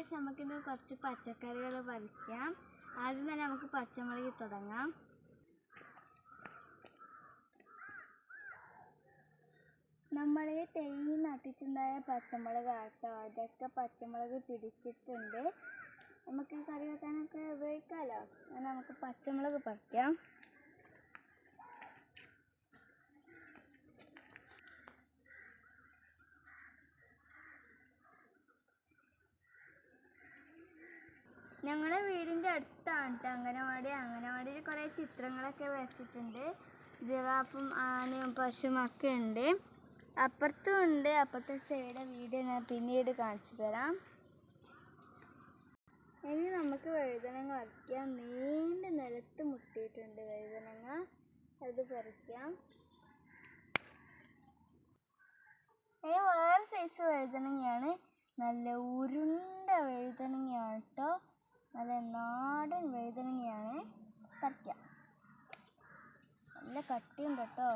Guys, നമുക്കിന്ന് കുറച്ച് പച്ചക്കറികൾ പറിക്കാം. ആദ്യം തന്നെ നമുക്ക് പച്ചമുളക് തുടങ്ങാം. നമ്മൾ തൈ നട്ടിട്ടുണ്ടായ പച്ചമുളക് ആട്ടോ. അതൊക്കെ പച്ചമുളക് പിടിച്ചിട്ടുണ്ട്. നമുക്ക് കറി വെക്കാനൊക്കെ ഉപയോഗിക്കാമല്ലോ. അങ്ങനെ നമുക്ക് പച്ചമുളക് പറിക്കാം. ഞങ്ങളുടെ വീടിൻ്റെ അടുത്താണ് കേട്ടോ അംഗനവാടി. അംഗനവാടിയിൽ കുറേ ചിത്രങ്ങളൊക്കെ വരച്ചിട്ടുണ്ട്. ജിറാഫും ആനയും പശുവും ഒക്കെ ഉണ്ട്. അപ്പുറത്തും ഉണ്ട്. അപ്പുറത്തെ സൈഡ് വീഡിയോ ഞാൻ പിന്നീട് കാണിച്ചു തരാം. ഇനി നമുക്ക് വഴുതനങ്ങ പറിക്കാം. നീണ്ട നിലത്ത് മുട്ടിയിട്ടുണ്ട് വഴുതനങ്ങ. അത് പറിക്കാം. ഇനി വേറെ സൈസ് വഴുതനങ്ങയാണ്. നല്ല ഉരുണ്ട വഴുതനങ്ങയാണ് കേട്ടോ. നല്ല നാടൻ വഴുതനങ്ങയാണ്. പറിക്കാം. നല്ല കട്ടിയുണ്ട് കേട്ടോ.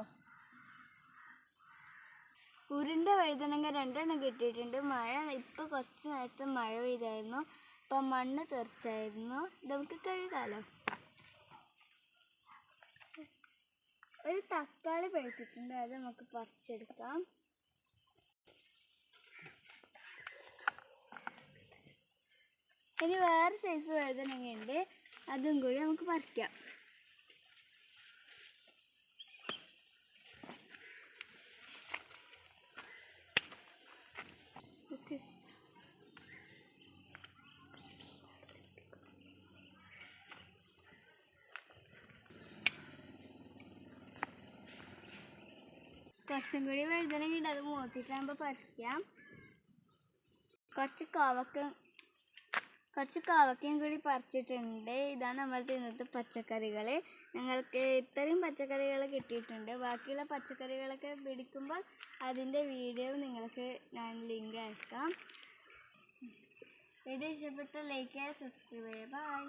ഉരുണ്ട വഴുതനങ്ങ 2 എണ്ണം കിട്ടിയിട്ടുണ്ട്. മഴ ഇപ്പോൾ കുറച്ച് നേരത്തെ മഴ പെയ്തായിരുന്നു. അപ്പം മണ്ണ് തെറിച്ചായിരുന്നു. നമുക്ക് കഴുകാലോ. ഒരു തക്കാളി പഴുത്തിട്ടുണ്ട്. അത് നമുക്ക് പറിച്ചെടുക്കാം. ഇനി വേറെ സൈസ് വഴുതനങ്ങയുണ്ട്. അതും കൂടി നമുക്ക് പറിക്കാം. കുറച്ചും കൂടി വഴുതനങ്ങ അത് മൂത്തിട്ടാകുമ്പോൾ പറിക്കാം. കുറച്ച് കോവക്കയും കൂടി പറിച്ചിട്ടുണ്ട്. ഇതാണ് നമ്മളുടെ ഇന്നത്തെ പച്ചക്കറികൾ. ഞങ്ങൾക്ക് ഇത്രയും പച്ചക്കറികൾ കിട്ടിയിട്ടുണ്ട്. ബാക്കിയുള്ള പച്ചക്കറികളൊക്കെ പിടിക്കുമ്പോൾ അതിൻ്റെ വീഡിയോ നിങ്ങൾക്ക് ഞാൻ ലിങ്ക് അയക്കാം. വീഡിയോ ഇഷ്ടപ്പെട്ട ലൈക്ക് ചെയ്യുക, സബ്സ്ക്രൈബ് ചെയ്യുക. ബൈ.